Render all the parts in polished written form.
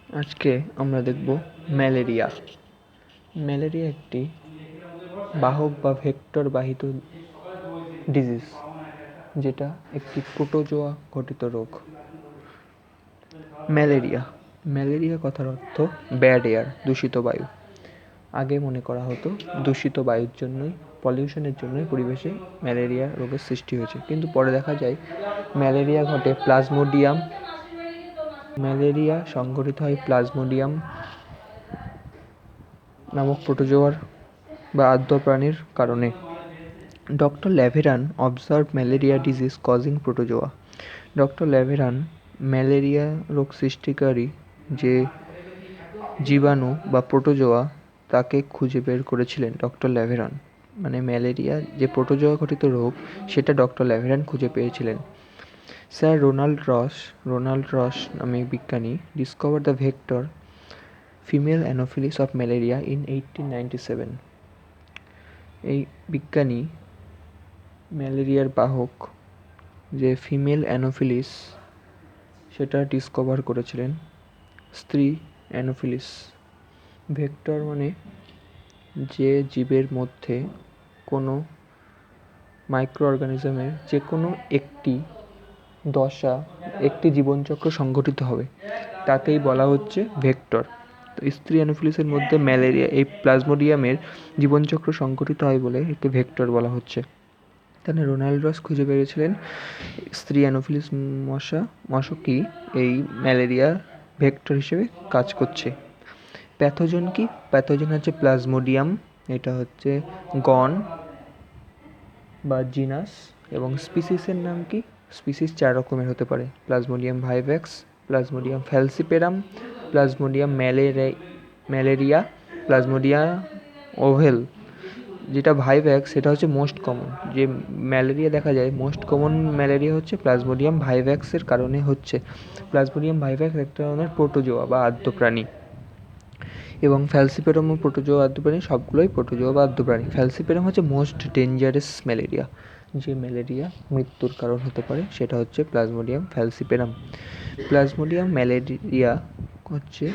আজকে আমরা দেখব ম্যালেরিয়া। ম্যালেরিয়া একটি বাহক বা ভেক্টর বাহিত ডিজিজ, যেটা একটি প্রোটোজোয়া ঘটিত রোগ। ম্যালেরিয়া কথার অর্থ ব্যাড এয়ার, দূষিত বায়ু। আগে মনে করা হতো দূষিত বায়ুর জন্যই, পলিউশনের জন্যই পরিবেশে ম্যালেরিয়া রোগের সৃষ্টি হয়েছে, কিন্তু পরে দেখা যায় ম্যালেরিয়া ঘটে ম্যালেরিয়া সংঘটিত হয় প্লাজমোডিয়াম নামক প্রোটোজোয়ার বা আদ্য প্রাণীর কারণে। Doctor Laveran observe malaria disease causing protozoa. Doctor Laveran malaria রোগ সৃষ্টিকারী যে জীবাণু বা প্রোটোজোয়া তাকে খুঁজে বের করেছিলেন ডক্টর ল্যাভেরান। মানে ম্যালেরিয়া যে প্রোটোজোয়া ঘটিত রোগ, সেটা ডক্টর ল্যাভেরান খুঁজে পেয়েছিলেন। স্যার রোনাল্ড রস নামে বিজ্ঞানী discover the vector female Anopheles of malaria in 1897। এই বিজ্ঞানী ম্যালেরিয়ার বাহক যে ফিমেল অ্যানোফিলিস, সেটা ডিসকভার করেছিলেন। স্ত্রী অ্যানোফিলিস, ভেক্টর মানে যে জীবের মধ্যে কোনো মাইক্রো অর্গানিজমের যে কোনো একটি জীবনচক্র সংঘটিত হবে, তাকেই বলা হচ্ছে ভেক্টর। তো স্ত্রী অ্যানোফিলিসের মধ্যে ম্যালেরিয়া এই প্লাজমোডিয়ামের জীবনচক্র সংঘটিত হয় বলে একে ভেক্টর বলা হচ্ছে। তাহলে রোনাল্ড রস খুঁজে পেয়েছিলেন স্ত্রী অ্যানোফিলিস মশকই এই ম্যালেরিয়া ভেক্টর হিসেবে কাজ করছে। প্যাথোজেন কি? প্যাথোজেন হচ্ছে প্লাজমোডিয়াম, এটা হচ্ছে গণ বা জিনাস। এবং স্পিসিসের নাম কি? স্পিসিস 4 রকমের হতে পারে: plasmodium vivax, plasmodium falciparum, plasmodium malaria, plasmodia ovale. যেটা ভাইভ্যাক্স সেটা হচ্ছে মোস্ট কমন, যে ম্যালেরিয়া দেখা যায় মোস্ট কমন ম্যালেরিয়া হচ্ছে প্লাজমোডিয়াম ভাইভ্যাক্সের কারণে হচ্ছে। প্লাজমোডিয়াম ভাইভ্যাক্স একটা ধরনের প্রোটোজোয়া বা আদ্য প্রাণী, এবং ফ্যালসিপেরাম ও প্রোটোজোয়া আদ্য প্রাণী, সবগুলোই প্রোটোজোয়া বা আদ্য প্রাণী। ফ্যালসিপেরাম হচ্ছে মোস্ট ডেঞ্জারাস ম্যালেরিয়া, যে ম্যালেরিয়া মৃত্যুর কারণ হতে পারে, সেটা হচ্ছে প্লাজমোডিয়াম ফ্যালসিপেরাম। প্লাজমোডিয়াম ম্যালেরিয়া হচ্ছে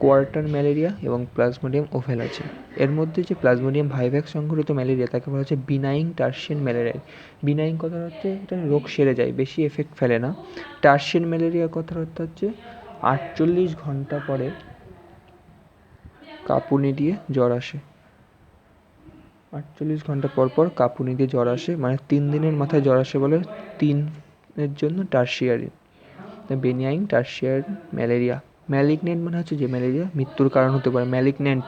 কোয়ার্টার ম্যালেরিয়া এবং প্লাজমোডিয়াম ওভেল আছে। এর মধ্যে যে প্লাজমোডিয়াম ভাইভ্যাক্স সংঘটিত ম্যালেরিয়া, তাকে বলা হচ্ছে বিনাইং টার্সিয়ান ম্যালেরিয়া। বিনাইং কথার হচ্ছে এটা রোগ সেরে যায়, বেশি এফেক্ট ফেলে না। টার্সিয়ান ম্যালেরিয়া কথার অর্থ হচ্ছে 48 ঘন্টা পরে কাঁপুনি দিয়ে জ্বর আসে। 48 ঘন্টা পর পর কাঁপুনি দিয়ে জ্বর আসে, মানে 3 দিনের মাথায় জ্বর আসে বলে 3-এর জন্য tertiary. Benign tertiary malaria. Malignant মানে হচ্ছে যে ম্যালেরিয়া মৃত্যুর কারণ হতে পারে, ম্যালিগনেন্ট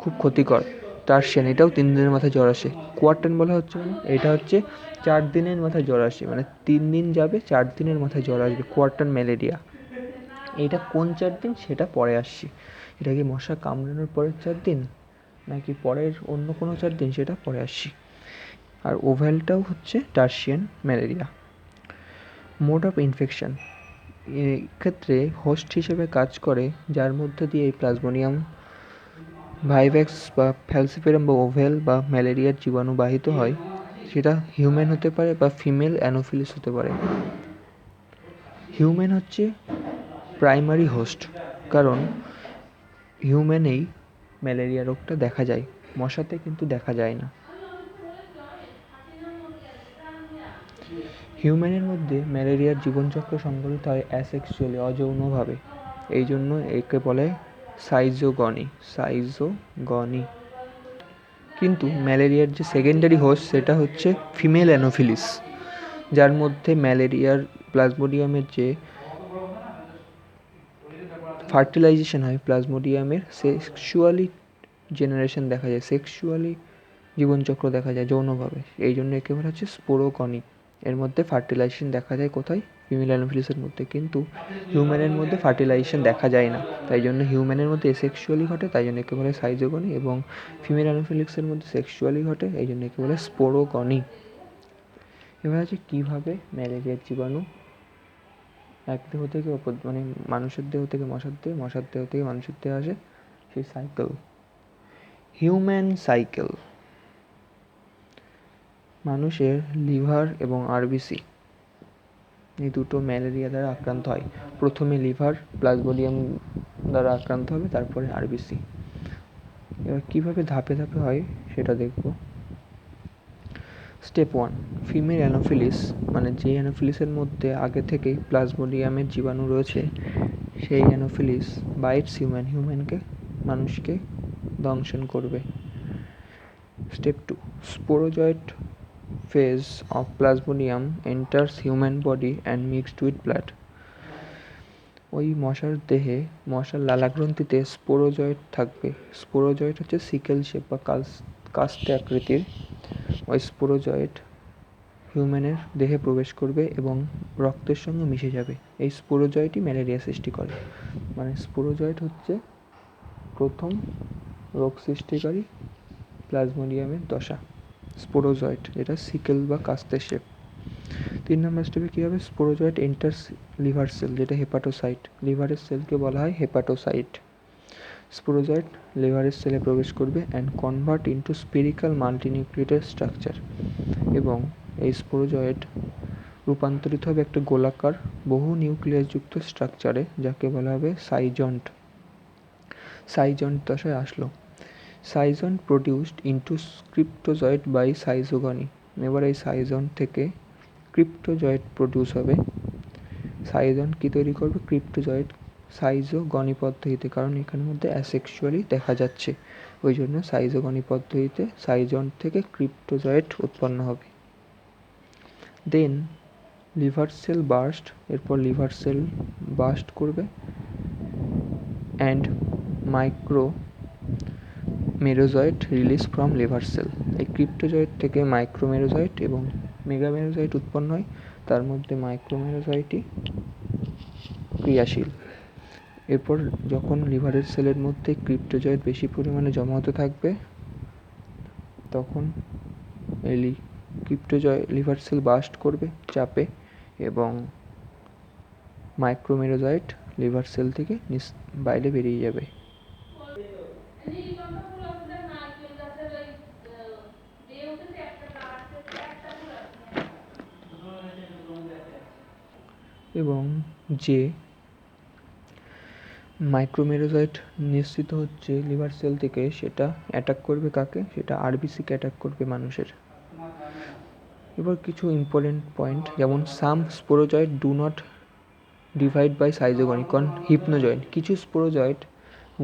খুব ক্ষতিকর। টার্সিয়ান, এটাও 3 দিনের মাথায় জ্বর আসে। কোয়ার্টার বলা হচ্ছে এটা হচ্ছে 4 দিনের মাথায় জ্বর আসে, মানে 3 দিন যাবে 4 দিনের মাথায় জ্বর আসবে, কোয়ার্টার ম্যালেরিয়া। এইটা কোন 4 দিন সেটা পরে আসছি। এটা কি মশা কামড়ানোর পরের 4 দিন নাকি পরের অন্য কোনো 4 দিন, সেটা পরে আসছি। আর ওভ্যালটাও হচ্ছে tertian malaria. Mode of infection, এক্ষেত্রে হোস্ট হিসেবে কাজ করে যার মধ্যে দিয়ে এই প্লাজমোডিয়াম ভাইভ্যাক্স বা ফ্যালসিপেরাম বা ওভেল বা ম্যালেরিয়ার জীবাণু বাহিত হয়, সেটা হিউম্যান হতে পারে বা ফিমেল অ্যানোফিলিস হতে পারে। হিউম্যান হচ্ছে প্রাইমারি হোস্ট, কারণ হিউম্যানেই ম্যালেরিয়া রোগটা দেখা যায়, মশাতে কিন্তু দেখা যায় না। হিউম্যানের মধ্যে ম্যালেরিয়ার জীবনচক্র সংঘটিত হয় অ্যাসেক্সুয়ালি, অযৌনভাবে। এই জন্য একে বলে সাইজোগনি। কিন্তু ম্যালেরিয়ার যে সেকেন্ডারি হোস্ট, সেটা হচ্ছে ফিমেল অ্যানোফিলিস, যার মধ্যে ম্যালেরিয়ার প্লাজমোডিয়ামের যে ফার্টিলাইজেশন হয়, প্লাজমোডিয়ামের সেক্সুয়ালি জেনারেশন দেখা যায়, সেক্সুয়ালি জীবনচক্র দেখা যায় যৌনভাবে। এই জন্য একে বলা হচ্ছে স্পোরোগনি। এর মধ্যে ফার্টিলাইজেশন দেখা যায় কোথায়? ফিমেল অ্যানোফিলিসের মধ্যে। কিন্তু হিউম্যানের মধ্যে ফার্টিলাইজেশন দেখা যায় না, তাই জন্য হিউম্যানের মধ্যে এসেক্সুয়ালি ঘটে, তাই জন্য একে বলে সাইজোগনি। এবং ফিমেল অ্যানোফিলিক্সের মধ্যে সেক্সুয়ালি ঘটে, এই জন্য একে বলে স্পোরোগনি। এবার আছে কীভাবে ম্যালেরিয়ার জীবাণু এক দেহ থেকে মানে মানুষের দেহ থেকে মশার দেহ, মশার দেহ থেকে মানুষের দেহে আসে, সেই সাইকেল। Human cycle. মানুষের লিভার এবং আরবিসি এই দুটো ম্যালেরিয়া দ্বারা আক্রান্ত হয়। প্রথমে লিভার প্লাজমোডিয়াম দ্বারা আক্রান্ত হবে, তারপরে আরবিসি। এবার কীভাবে ধাপে ধাপে হয় সেটা দেখব। স্টেপ 1, ফিমেল অ্যানোফিলিস, মানে যে অ্যানোফিলিসের মধ্যে আগে থেকেই প্লাজমোডিয়ামের জীবাণু রয়েছে সেই অ্যানোফিলিস বাইটস হিউম্যানকে, মানুষকে দংশন করবে। Step 2, sporozoite phase of plasmodium enters human body and mixed with blood. ওই মশার দেহে, মশার লালাগ্রন্থিতে স্পোরোজয়েট থাকবে। স্পোরোজয়েট হচ্ছে সিকেল শেপ বা কাস্তে আকৃতির। ওই স্পোরোজয়েট হিউম্যানের দেহে প্রবেশ করবে এবং রক্তের সঙ্গে মিশে যাবে। এই স্পোরোজয়েটই ম্যালেরিয়া সৃষ্টি করে। মানে স্পোরোজয়েট হচ্ছে প্রথম রোগ সৃষ্টিকারী প্লাজমোডিয়ামের দশা, স্পোরোজয়েট, যেটা সিকেল বা কাস্তে শেপ। 3 নম্বর স্টেপে কী হবে, স্পোরোজয়েট এন্টার্স লিভার সেল, যেটা হেপাটোসাইট। লিভারের সেলকে বলা হয় হেপাটোসাইট। স্পোরোজয়েট লিভারের সেলে প্রবেশ করবে and convert into spherical multinucleated structure, এবং এই স্পোরোজয়েট রূপান্তরিত হবে একটা গোলাকার বহু নিউক্লিয়াসযুক্ত স্ট্রাকচারে, যাকে বলা হবে সাইজন্ট। সাইজন্ট দশায় আসলো। Schizont produced into ক্রিপ্টোজয়েট by schizogony. এবার এই সাইজন্ট থেকে ক্রিপ্টোজয়েট প্রডিউস হবে। সাইজন্ট কী তৈরি করবে, ক্রিপ্টোজয়েট সাইজোগনি পদ্ধতিতে, কারণ এখানের মধ্যে অ্যাসেক্সুয়ালি দেখা যাচ্ছে, ওই জন্য সাইজোগনি পদ্ধতিতে সাইজন্ট থেকে ক্রিপ্টোজয়েট উৎপন্ন হবে। দেন লিভার সেল বার্স্ট, এরপর লিভার সেল বার্স্ট করবে and micro merozoite release from liver cell. এই ক্রিপ্টোজয়েট থেকে মাইক্রোমেরোজয়েট এবং মেগামেরোজয়েট উৎপন্ন হয়, তার মধ্যে মাইক্রোমেরোজয়েটই ক্রিয়াশীল। এরপর যখন লিভারের সেলের মধ্যে ক্রিপ্টোজয়েট বেশি পরিমাণে জমা হতে থাকবে, তখন এই ক্রিপ্টোজয়েট লিভার সেল বার্স্ট করবে চাপে, এবং মাইক্রোমেরোজয়েট লিভার সেল থেকে বাইরে বেরিয়ে যাবে। এবং যে মাইক্রোমেরোজয়েট নিঃসৃত হচ্ছে লিভার সেল থেকে, সেটা অ্যাটাক করবে কাকে, সেটা আরবিসিকে অ্যাটাক করবে মানুষের। এবার কিছু ইম্পর্টেন্ট পয়েন্ট, যেমন some sporozoite do not divide by schizogony con hypnozoite. কিছু স্পোরোজয়েট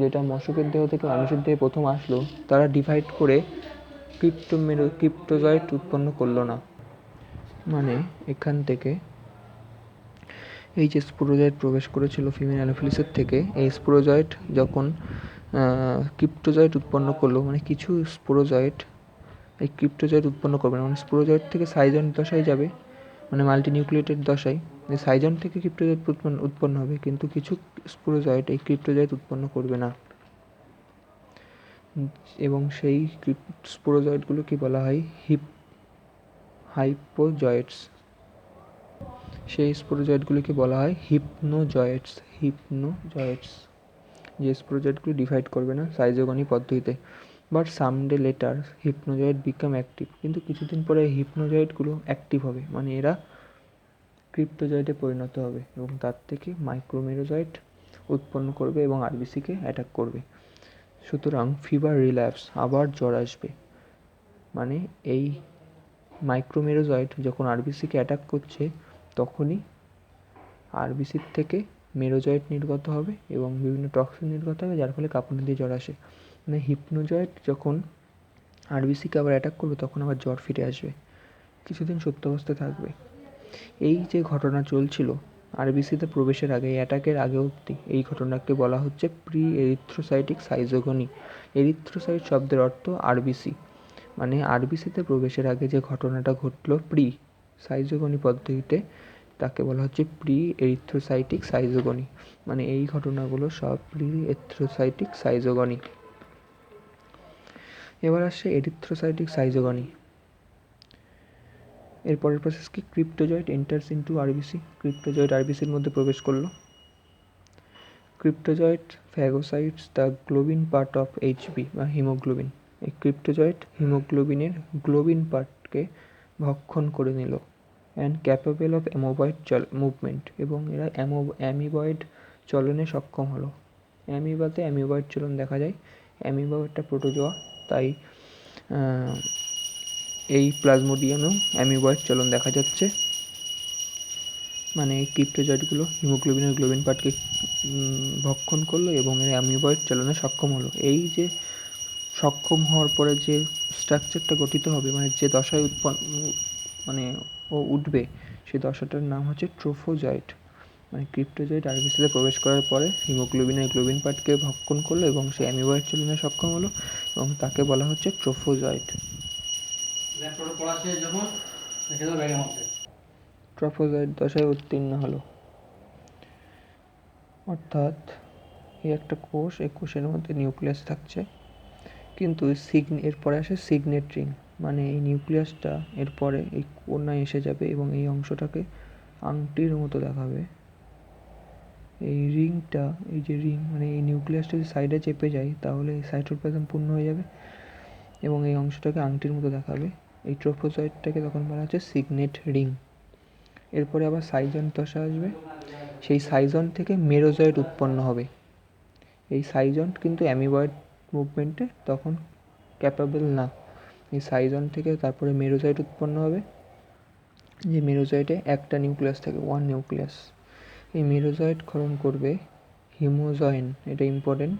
যেটা মশকের দেহ থেকে মানুষের দেহে প্রথম আসলো, তারা ডিভাইড করে ক্রিপ্টোজয়েট উৎপন্ন করলো না। মানে এখান থেকে এই যে স্পোরোজয়েট প্রবেশ করেছিল ফিমেল অ্যানোফিলিসের থেকে, এই স্পোরোজয়েট যখন ক্রিপ্টোজয়েট উৎপন্ন করলো, মানে কিছু স্পোরোজয়েট এই ক্রিপ্টোজয়েট উৎপন্ন করবে না, মানে স্পোরোজয়েট থেকে সাইজন্ট দশায় যাবে, মানে মাল্টিনিউক্লিয়েটেড দশায়। এই সাইজন্ট থেকে ক্রিপ্টোজয়েট উৎপন্ন হবে, কিন্তু কিছু স্পোরোজয়েট এই ক্রিপ্টোজয়েট উৎপন্ন করবে না। এবং সেই স্পোরোজয়েটগুলোকে বলা হয় হাইপোজয়েটস। সেই স্পোরোজয়েটগুলিকে বলা হয় হিপনোজয়েটস। যে স্পোরোজয়েটগুলি ডিভাইড করবে না সাইজোগনি পদ্ধতিতে। But someday later hypnozoite become active, কিন্তু কিছুদিন পরে হিপনোজয়েটগুলো অ্যাক্টিভ হবে, মানে এরা ক্রিপ্টোজয়েটে পরিণত হবে এবং তার থেকে মাইক্রোমেরোজয়েট উৎপন্ন করবে এবং আরবিসিকে অ্যাটাক করবে। সুতরাং ফিভার রিল্যাপস, আবার জ্বর আসবে। মানে এই মাইক্রোমেরোজয়েট যখন আরবিসিকে অ্যাটাক করছে, তখনই আরবিসির থেকে মেরোজয়েট নির্গত হবে এবং বিভিন্ন টক্সিন নির্গত হবে, যার ফলে কাঁপুনি দিয়ে জ্বর আসে। মানে হিপনোজয়েট যখন আরবিসিকে আবার অ্যাটাক করবে, তখন আবার জ্বর ফিরে আসবে, কিছুদিন সুপ্তাবস্থায় থাকবে। এই যে ঘটনা চলছিল আরবিসিতে প্রবেশের আগে, অ্যাটাকের আগে অবধি, এই ঘটনাকে বলা হচ্ছে প্রি এরিথ্রোসাইটিক সাইজোগনি। এরিথ্রোসাইট শব্দের অর্থ আরবিসি, মানে আরবিসিতে প্রবেশের আগে যে ঘটনাটা ঘটলো প্রি সাইজোগনি পদ্ধতিতে, তাকে বলা হচ্ছে প্রি এরিথ্রোসাইটিক সাইজোগনি। মানে এই ঘটনাগুলো সব প্রি এরিথ্রোসাইটিক সাইজোগনি। এবার আসছে এরিথ্রোসাইটিক সাইজোগনি। এরপরের প্রসেস কি, cryptozoite enters into RBC. Cryptozoite আরবিসির মধ্যে প্রবেশ করলো। Cryptozoite phagocytes the globin part of HB বা হিমোগ্লোবিন। এই ক্রিপ্টোজয়েট হিমোগ্লোবিনের গ্লোবিন পার্টকে ভক্ষণ করে নিল। And capable of amoeboid movement, এবং এরা অ্যামিবয়েড চলনে সক্ষম হলো। অ্যামিবাতে অ্যামিবয়েড চলন দেখা যায়। অ্যামিবা একটা প্রোটোজোয়া, তাই এই প্লাজমোডিয়ামেও অ্যামিবয়েড চলন দেখা যাচ্ছে। মানে ক্রিপ্টোজয়েডগুলো হিমোগ্লোবিনের গ্লোবিন পার্টকে ভক্ষণ করলো এবং এর অ্যামিবয়েড চলনে সক্ষম হলো। এই যে সক্ষম হওয়ার পরে যে স্ট্রাকচারটা গঠিত হবে, মানে যে দশায় মানে ও উঠবে, সেই দশাটার নাম হচ্ছে ট্রোফোজয়েড। মানে ক্রিপ্টোজয়েড আরবিসিতে প্রবেশ করার পরে হিমোগ্লোবিনের গ্লোবিন পার্টকে ভক্ষণ করলো এবং সে অ্যামিবয়েড চলনে সক্ষম হলো এবং তাকে বলা হচ্ছে ট্রোফোজয়েড। ট্রোফোজয়েড দশায় উত্তীর্ণ হলো, অর্থাৎ এই একটা কোষ, এই কোষের মধ্যে নিউক্লিয়াস থাকছে, কিন্তু এরপরে আসে সিগনেট রিং, মানে এই নিউক্লিয়াসটা এরপরে এই কোণায় এসে যাবে এবং এই অংশটাকে আংটির মতো দেখাবে। এই রিংটা, এই যে রিং, মানে এই নিউক্লিয়াসটা যদি সাইডে চেপে যায় তাহলে এই সাইটোপ্লাজম পূর্ণ হয়ে যাবে এবং এই অংশটাকে আংটির মতো দেখাবে। এই ট্রোফোজয়েডটাকে তখন বলা হচ্ছে সিগনেট রিং। এরপরে আবার সাইজন দশা আসবে, সেই সাইজন থেকে মেরোজয়েড উৎপন্ন হবে। এই সাইজন কিন্তু অ্যামিবয়েড মুভমেন্টে তখন ক্যাপাবল না। এই সাইজন থেকে তারপরে মেরোজয়েড উৎপন্ন হবে, যে মেরোজয়েডে একটা নিউক্লিয়াস থাকে, ওয়ান নিউক্লিয়াস। এই মেরোজয়েড ক্ষরণ করবে হিমোজয়েন, এটা ইম্পর্টেন্ট,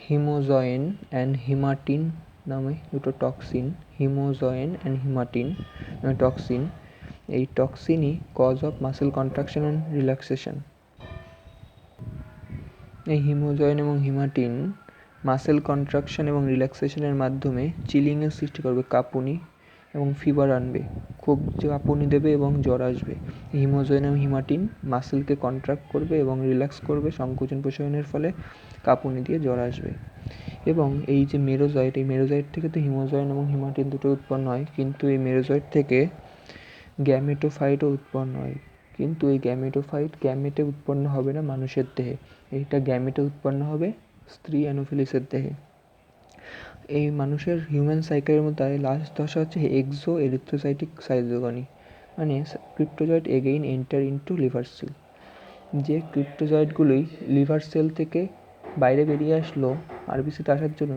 হিমোজয়েন অ্যান্ড হিমাটিন নামে দুটো টক্সিন, হিমোজয়েন অ্যান্ড হিমাটিন নামে টক্সিন। এই টক্সিনই cause of muscle contraction and relaxation. এই হিমোজয়েন এবং হিমাটিন মাসেল কন্ট্রাকশন এবং রিল্যাক্সেশনের মাধ্যমে চিলিংয়ের সৃষ্টি করবে, কাঁপুনি এবং ফিভার আনবে, খুব কাঁপুনি দেবে এবং জ্বর আসবে। হিমোজয়েন এবং হিমাটিন মাসেলকে কন্ট্রাক্ট করবে এবং রিল্যাক্স করবে সংকোচন প্রসারণের ফলে, কাঁপুনি দিয়ে জ্বর আসবে। এবং এই যে মেরোজয়েড, এই মেরোজয়েড থেকে তো হিমোজয়েন এবং হিমাটিন দুটো উৎপন্ন হয়, কিন্তু এই মেরোজয়েড থেকে গ্যামেটোফাইটও উৎপন্ন হয়। কিন্তু এই গ্যামেটোফাইট গ্যামেটে উৎপন্ন হবে না মানুষের দেহে, এইটা গ্যামেটে উৎপন্ন হবে স্ত্রী অ্যানোফিলিসের দেহে। এই মানুষের হিউম্যান সাইকেলের মধ্যে লাস্ট দশা হচ্ছে এক্সো এরিথ্রোসাইটিক সাইজোগনি, মানে cryptozoite again enter into liver cell. যে ক্রিপ্টোজয়েডগুলোই লিভার সেল থেকে বাইরে বেরিয়ে আসলো আরবিসিতে আসার জন্য,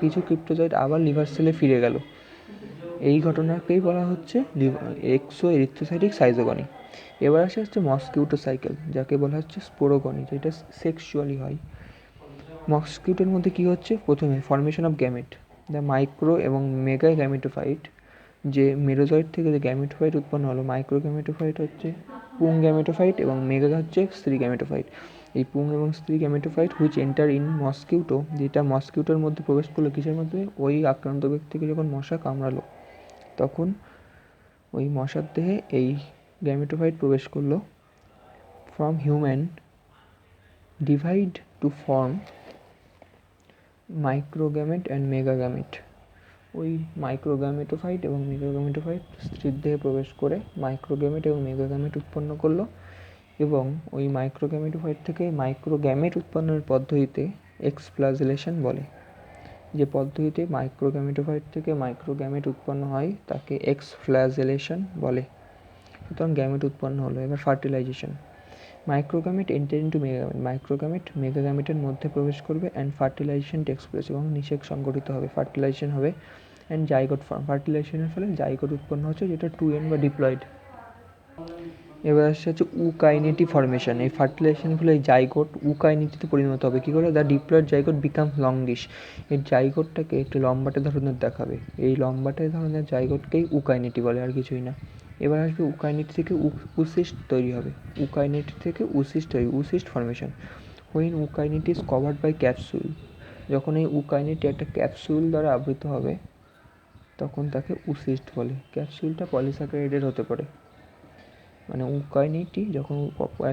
কিছু ক্রিপ্টোজয়েড আবার লিভার সেলে ফিরে গেল। এই ঘটনাকেই বলা হচ্ছে এক্সো এরিথ্রোসাইটিক সাইজোগনি। এবার হচ্ছে মসকিউটো সাইকেল, যাকে বলা হচ্ছে স্পোরোগনি, যেটা সেক্সুয়ালি হয়। মসকিউটোর মধ্যে কী হচ্ছে, প্রথমে formation of gamete, the micro এবং মেগা গ্যামেটোফাইট। যে মেরোজয়েড থেকে যে গ্যামেটোফাইট উৎপন্ন হলো, মাইক্রো গ্যামেটোফাইট হচ্ছে পুং গ্যামেটোফাইট এবং মেগা হচ্ছে স্ত্রী গ্যামেটোফাইট। এই পুং এবং স্ত্রী gametophyte which enter in mosquito, যেটা মসকিউটোর মধ্যে প্রবেশ করলো, কিসের মধ্যে, ওই আক্রান্ত ব্যক্তিকে যখন মশা কামড়ালো তখন ওই মশার দেহে এই গ্যামেটোফাইট প্রবেশ করলো। From human divide to form microgamete and megagamete. ওই মাইক্রোগ্যামেটোফাইট এবং মেগাগ্যামেটোফাইট স্ত্রীর দেহে প্রবেশ করে মাইক্রোগ্যামেট এবং মেগাগ্যামেট উৎপন্ন করলো, এবং ওই মাইক্রোগ্যামেটোফাইট থেকে মাইক্রোগ্যামেট উৎপন্নের পদ্ধতিতে এক্সফ্লাজেলেশন বলে। যে পদ্ধতিতে মাইক্রোগ্যামেটোফাইট থেকে মাইক্রোগ্যামেট উৎপন্ন হয় তাকে এক্সফ্লাজেলেশন বলে। সুতরাং গ্যামেট উৎপন্ন হলো। এবার ফার্টিলাইজেশন, মাইক্রোগ্যামেট এন্টার ইন্টু মেগাগ্যামেট, মাইক্রোগ্যামেট মেগাগ্যামেটের মধ্যে প্রবেশ করবে অ্যান্ড ফার্টিলাইজেশন টেক্স প্লেস, এবং নিষেক সংগঠিত হবে, ফার্টিলাইজেশন হবে অ্যান্ড জাইগোট ফর্ম। ফার্টিলাইজেশনের ফলে জাইগোট উৎপন্ন হচ্ছে, যেটা 2n বা ডিপ্লয়েড। এবার আসছে হচ্ছে উকাইনেটি ফর্মেশন। এই ফার্টিলাইজেশনের ফলে এই জাইগোট উকাইনেটিতে পরিণত হবে। কী করে, দ্য ডিপ্লয়েড জাইগোট বিকাম লংগিশ। এই জাইগোটটাকে একটু লম্বাটে ধরনের দেখাবে, এই লম্বাটে ধরনের জাইগোটকেই উকাইনেটি বলে, আর কিছুই না। এবার আসবে উকাইনেটি থেকে উসিস্ট তৈরি হবে, উকাইনেটি থেকে উসিস্ট তৈরি, oocyst formation. When ookinete is covered by capsule, যখন এই উকাইনেটি একটা ক্যাপসুল দ্বারা আবৃত হবে তখন তাকে উসিস্ট বলে। ক্যাপসুলটা পলিস্যাকারাইডের হতে পারে, মানে উকাইনেটি যখন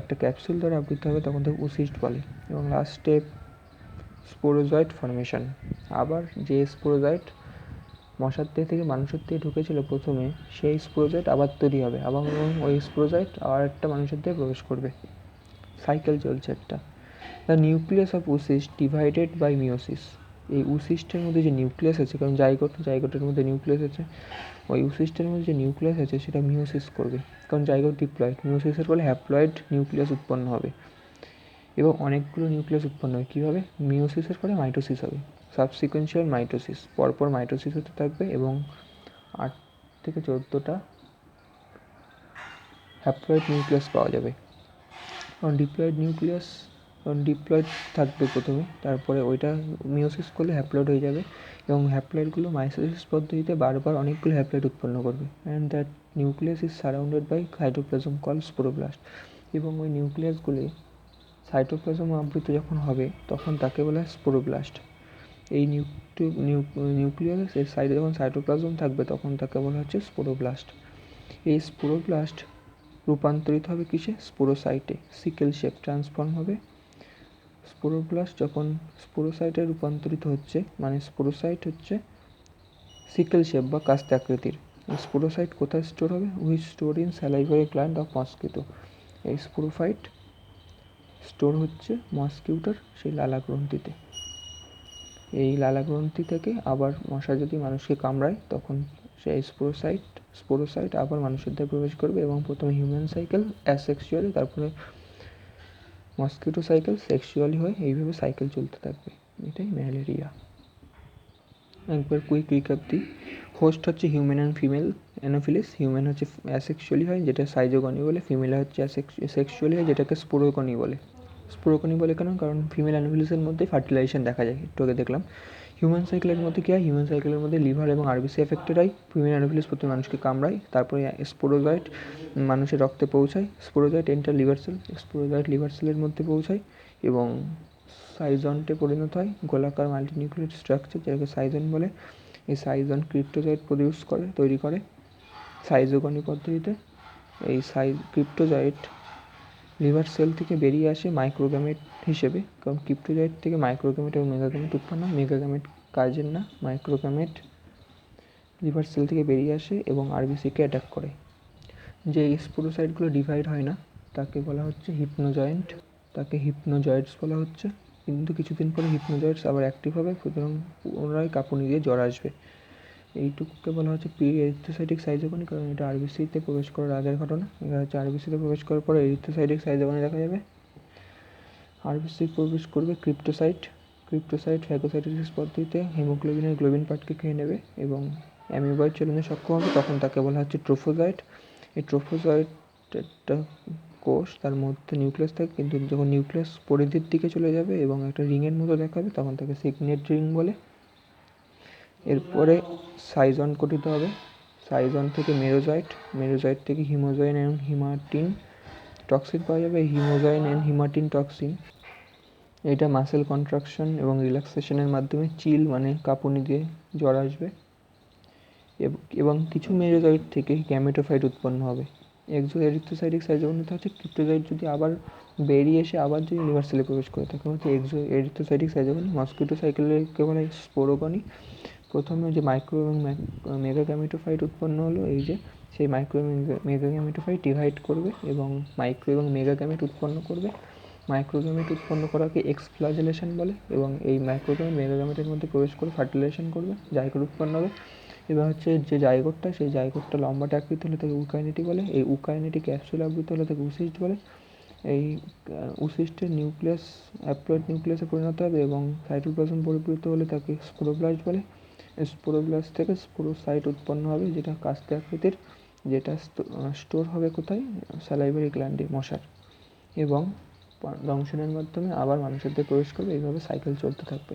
একটা ক্যাপসুল দ্বারা আবৃত হবে তখন তাকে উসিস্ট বলে। এবং লাস্ট স্টেপ স্পোরোজয়েড ফর্মেশন। আবার যে স্পোরোজয়েড মশার দেহ থেকে মানুষের দেহে ঢুকেছিল প্রথমে, সেই স্পোরোজয়েড আবার তৈরি হবে, আবার ওই স্পোরোজয়েড আবার একটা মানুষের দেহে প্রবেশ করবে। সাইকেল চলছে একটা। The nucleus of oocyst divided by meiosis. এই উসিস্টের মধ্যে যে নিউক্লিয়াস আছে, কারণ জাইগোটের মধ্যে নিউক্লিয়াস আছে, ওই উসিস্টের মধ্যে যে নিউক্লিয়াস আছে সেটা মিওসিস করবে, কারণ জাইগোট ডিপ্লয়েড। মিওসিসের ফলে হ্যাপ্লয়েড নিউক্লিয়াস উৎপন্ন হবে এবং অনেকগুলো নিউক্লিয়াস উৎপন্ন হবে। কীভাবে? মিওসিসের পরে মাইটোসিস হবে, সাবসিকুয়েন্সিয়াল মাইটোসিস, পরপর মাইটোসিস হতে থাকবে এবং 8 থেকে 14টা হ্যাপ্লয়েড নিউক্লিয়াস পাওয়া যাবে। কারণ ডিপ্লয়েড থাকবে প্রথমে, তারপরে ওইটা মিওসিস করলে হ্যাপ্লয়েড হয়ে যাবে এবং হ্যাপ্লয়েডগুলো মাইটোসিস পদ্ধতিতে বারবার অনেকগুলো হ্যাপ্লয়েড উৎপন্ন করবে। And that nucleus is surrounded by cytoplasm call sporoblast. এবং ওই নিউক্লিয়াসগুলি সাইটোপ্লাজম আবৃত যখন হবে তখন তাকে বলা হয় স্পোরোব্লাস্ট। এই নিউক্লিয়াসের সাইডে যখন সাইটোপ্লাজম থাকবে তখন তাকে বলা হচ্ছে স্পোরোব্লাস্ট। এই স্পোরোব্লাস্ট রূপান্তরিত হবে কিসে? স্পোরোসাইটে। সিকেল শেপ ট্রান্সফর্ম হবে। স্পোরোব্লাস্ট যখন স্পোরোসাইটে রূপান্তরিত হচ্ছে, মানে স্পোরোসাইট হচ্ছে সিকেল শেপ বা কাস্তে আকৃতির। এই স্পোরোসাইট কোথায় স্টোর হবে? Which store in salivary gland of mosquito. এই স্পোরোফাইট স্টোর হচ্ছে মস্কিউটার সেই লালা গ্রন্থিতে। এই লালা গ্রন্থি থেকে আবার মশা যদি মানুষকে কামড়ায় তখন সেই স্পোরোসাইট আবার মানুষের দেহে প্রবেশ করবে এবং প্রথমে হিউম্যান সাইকেল অ্যাসেক্সুয়ালি, তারপরে মস্কিটো সাইকেল সেক্সুয়ালি হয়, এইভাবে সাইকেল চলতে থাকবে। এটাই ম্যালেরিয়া। একবার কুইক রিক্যাপ দিই। হোস্ট হচ্ছে human and female Anopheles. Human হচ্ছে অ্যাসেক্সুয়ালি হয়, যেটা সাইজোগনি বলে। ফিমেল হচ্ছে সেক্সুয়ালি হয়, যেটাকে স্পোরোগনি বলে। স্পোরোগনি বলে কেন? কারণ ফিমেল অ্যানোফিলিসের মধ্যে ফার্টিলাইজেশন দেখা যায়, একটু আগে দেখলাম। হিউম্যান সাইকেলের মধ্যে কী হয়? হিউম্যান সাইকেলের মধ্যে লিভার এবং আরবিসি এফেক্টেড হয়। ফিমেল অ্যানোফিলিস প্রথমে মানুষকে কামড়ায়, তারপরে স্পোরোজয়েট মানুষের রক্তে পৌঁছায়। Sporozoite enter liver cell, sporozoite liver সেলের মধ্যে পৌঁছায় এবং সাইজন্টে পরিণত হয়, গোলাকার মাল্টিনিউক্লিয়েট স্ট্রাকচার, যেটাকে সাইজন বলে। এই সাইজন ক্রিপ্টোজয়েট তৈরি করে সাইজোগনি পদ্ধতিতে। এই ক্রিপ্টোজয়েট লিভার সেল থেকে বেরিয়ে আসে মাইক্রোগ্যামেট হিসেবে, কারণ ক্রিপ্টোজয়েট থেকে মাইক্রোগ্যামেট এবং মেগাগ্যামেট উৎপন্ন হয়। মেগাগ্যামেট কাজের না, মাইক্রোগ্যামেট লিভার সেল থেকে বেরিয়ে আসে এবং আরবিসিকে অ্যাটাক করে। যে স্পোরোসাইটগুলো ডিভাইড হয় না তাকে বলা হচ্ছে হিপনোজয়েন্ট, তাকে হিপনোজয়েডস বলা হচ্ছে। কিন্তু কিছুদিন পরে হিপনোজয়েডস আবার অ্যাক্টিভ হবে, সুতরাং পুনরায় কাঁপুনি দিয়ে জ্বর আসবে। এইটুকুকে বলা হচ্ছে প্রি এরিথ্রোসাইটিক সাইজোগনি, কারণ এটা আরবিসিতে প্রবেশ করার আগের ঘটনা। এটা হচ্ছে আরবিসিতে প্রবেশ করার পরে এরিথ্রোসাইটিক সাইজোগনি দেখা যাবে। আরবিসি প্রবেশ করবে ক্রিপ্টোসাইট ফ্যাগোসাইটোসিস পদ্ধতিতে হিমোগ্লোবিনের গ্লোবিন পার্টকে খেয়ে নেবে এবং অ্যামিবয়েড চলনে সক্ষম হবে, তখন তাকে বলা হচ্ছে ট্রোফোজয়েট। এই ট্রোফোজয়েট একটা কোষ, তার মধ্যে নিউক্লিয়াস থাকে, কিন্তু যখন নিউক্লিয়াস পরিধির দিকে চলে যাবে এবং একটা রিংয়ের মতো দেখাবে তখন তাকে সিগনেট রিং বলে। এরপরে সাইজন গঠিত হবে। সাইজন থেকে মেরোজয়েট থেকে হিমোজয়েন এবং হিমাটিন টক্সিন পাওয়া যাবে। হিমোজয়েন অ্যান্ড হিমাটিন টক্সিন এটা মাসেল কন্ট্রাকশন এবং রিল্যাক্সেশনের মাধ্যমে চিল মানে কাঁপুনি দিয়ে জ্বর আসবে এবং কিছু মেরোজয়েট থেকে গ্যামেটোফাইট উৎপন্ন হবে। এরিথ্রোসাইটিক সাইজোগনিতে হচ্ছে ক্রিপ্টোজয়েট যদি আবার বেরিয়ে এসে আবার যদি লিভার সেলে প্রবেশ করে তখন হচ্ছে এরিথ্রোসাইটিক সাইজোগনি। মস্কিটো সাইকেলের কেবল স্পোরোগনি। প্রথমে যে মাইক্রো এবং মেগা গ্যামেটোফাইট উৎপন্ন হলো, এই যে সেই মাইক্রো এবং মেগা গ্যামেটোফাইট ডিভাইড করবে এবং মাইক্রো এবং মেগা গ্যামেট উৎপন্ন করবে। মাইক্রোগ্যামেট উৎপন্ন করাকে এক্সফ্লাজেলেশন বলে এবং এই মাইক্রোগ্যামেট মেগাগ্যামেটের মধ্যে প্রবেশ করে ফার্টিলাইজেশন করবে, জাইগোট উৎপন্ন হবে। এবার হচ্ছে যে জাইগোটটা, সেই জাইগোটটা লম্বাটে আকৃতি হলে তাকে উকাইনেটি বলে। এই উকাইনেটি ক্যাপসুল আবৃত হলে তাকে উসিস্ট বলে। এই উসিস্টের নিউক্লিয়াস হ্যাপ্লয়েড নিউক্লিয়াসে পরিণত হবে এবং সাইটোপ্লাজম পরিপূরিত হলে তাকে স্পোরোব্লাস্ট বলে। স্পোরোব্লাস্ট থেকে স্পোরোসাইট উৎপন্ন হবে, যেটা কাস্তে আকৃতির, যেটা স্টোর হবে কোথায়? স্যালাইভারি গ্ল্যান্ডে, মশার, এবং দংশনের মাধ্যমে আবার মানুষের দেহে প্রবেশ করবে। এইভাবে সাইকেল চলতে থাকবে।